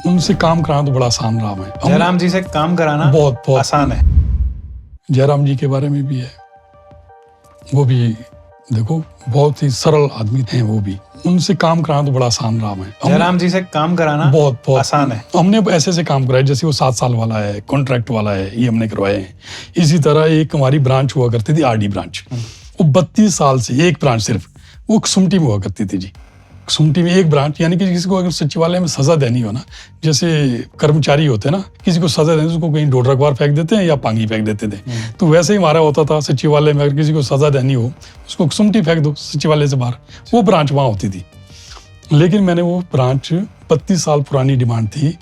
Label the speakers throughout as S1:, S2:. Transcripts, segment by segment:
S1: उनसे काम कराना तो बड़ा आसान रहा है।
S2: जयराम जी से काम कराना बहुत आसान है।
S1: जयराम जी के बारे में भी है, वो भी देखो बहुत ही सरल आदमी थे, वो भी उनसे काम कराना तो बड़ा आसान रहा है।
S2: जयराम जी से काम कराना बहुत आसान है।
S1: हमने ऐसे काम कराए, जैसे वो 7 साल वाला है, कॉन्ट्रैक्ट वाला है, ये हमने करवाए हैं। इसी तरह एक हमारी ब्रांच हुआ करती थी, आरडी ब्रांच, वो 32 साल से एक ब्रांच सिर्फ वो कसुमटी में हुआ करती थी जी। कसुमटी में एक ब्रांच, यानी कि किसी को अगर सचिवालय में सजा देनी हो ना, जैसे कर्मचारी होते हैं ना, किसी को सजा देनी उसको कहीं ढोल रखवार फेंक देते हैं या पांगी फेंक देते थे, तो वैसे ही हमारा होता था सचिवालय में। अगर किसी को सजा देनी हो उसको कसुमटी फेंक दो सचिवालय से बाहर, वो ब्रांच वहाँ होती थी। लेकिन मैंने वो ब्रांच 32 साल पुरानी डिमांड थी,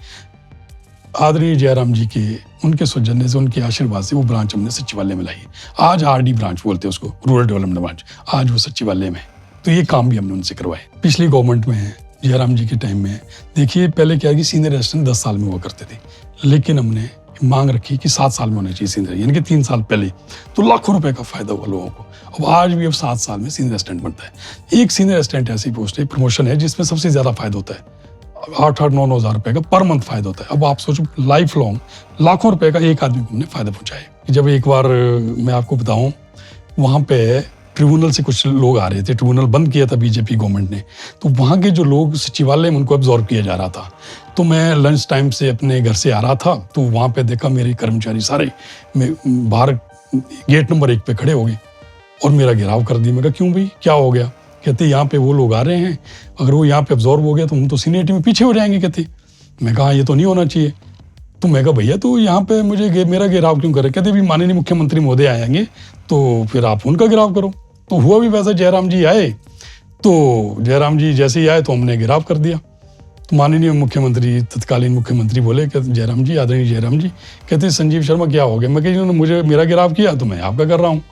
S1: आदरणीय जयराम जी के उनके सौजन्य से, उनके आशीर्वाद से वो ब्रांच हमने सचिवालय में लाई। आज आरडी ब्रांच बोलते हैं उसको, रूरल डेवलपमेंट ब्रांच, आज वो सचिवालय में। तो ये काम भी हमने उनसे करवाए। पिछली गवर्नमेंट में है, जयराम जी के टाइम में देखिए, पहले क्या है कि सीनियर असिस्टेंट 10 साल में हुआ करते थे, लेकिन हमने मांग रखी कि 7 साल में होना चाहिए सीनियर, यानी कि 3 साल पहले, तो लाखों रुपए का फायदा हुआ लोगों को। अब आज भी 7 साल में सीनियर असिस्टेंट बनता है। एक सीनियर असिस्टेंट ऐसी पोस्ट है, प्रमोशन है, जिसमें सबसे ज्यादा फायदा होता है। 8-9 हज़ार रुपए का पर मंथ फायदा होता है। अब आप सोचो, लाइफ लॉन्ग लाखों रुपए का एक आदमी को हमने फायदा पहुंचाया। जब एक बार मैं आपको बताऊं, वहां पे ट्रिब्यूनल से कुछ लोग आ रहे थे, ट्रिब्यूनल बंद किया था बीजेपी गवर्नमेंट ने, तो वहाँ के जो लोग सचिवालय में उनको अब्जॉर्ब किया जा रहा था। तो मैं लंच टाइम से अपने घर से आ रहा था, तो वहाँ पे देखा मेरे कर्मचारी सारे बाहर गेट नंबर 1 पे खड़े हो गए और मेरा घेराव कर दिया। मैं कहा क्यों भाई, क्या हो गया? कहते यहाँ पे वो लोग आ रहे हैं, अगर वो यहाँ पे अब्जॉर्ब हो गया तो हम तो सीनियरिटी में पीछे हो जाएंगे। कहते, मैं कहा ये तो नहीं होना चाहिए। तो मैं कहा भैया, तो यहाँ पे मुझे मेरा घेराव क्यों करे? कहते भी माननीय मुख्यमंत्री महोदय आएंगे तो फिर आप उनका घेराव करो। तो हुआ भी वैसा, जयराम जी आए, तो जयराम जी जैसे ही आए तो हमने घेराव कर दिया। तो माननीय मुख्यमंत्री, तत्कालीन मुख्यमंत्री बोले, कहते जयराम जी, आदरणीय जयराम जी, कहते संजीव शर्मा क्या हो गया? मैं कहा इन्होंने मुझे मेरा घेराव किया तो मैं आपका कर रहा हूँ।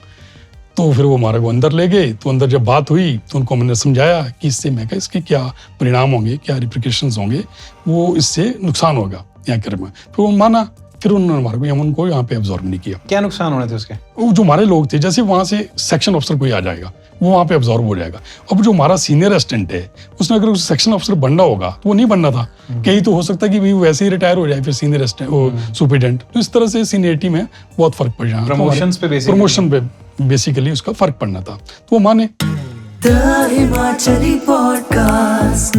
S1: तो फिर वो हमारे को अंदर ले गए। तो अंदर जब बात हुई तो उनको हमने समझाया कि इससे, मैं कहा इसके क्या परिणाम होंगे, क्या रिप्रिकॉशंस होंगे, वो इससे नुकसान होगा यहाँ कर में। फिर वो माना, फिर उन्होंने हमारे को, हम उनको यहाँ पे अब्जॉर्ब नहीं किया।
S2: क्या नुकसान होने थे उसके?
S1: वो जो हमारे लोग थे, जैसे वहाँ से सेक्शन अफसर कोई आ जाएगा, वो वहाँ पे अब्जॉर्ब हो जाएगा। अब जो हमारा सीनियर असिस्टेंट है, उसने अगर उस सेक्शन अफसर बनना होगा तो वो नहीं बनना था। कहीं तो हो सकता है कि भाई वैसे ही रिटायर हो जाए फिर सीनियर असिस्टेंट, वो सुपरिटेंडेंट। तो इस तरह से सीनियरिटी में बहुत फर्क पड़ जाएगा। प्रमोशन पे बेसिकली उसका फर्क पड़ना था, तो वो माने।
S3: The Himachali podcast.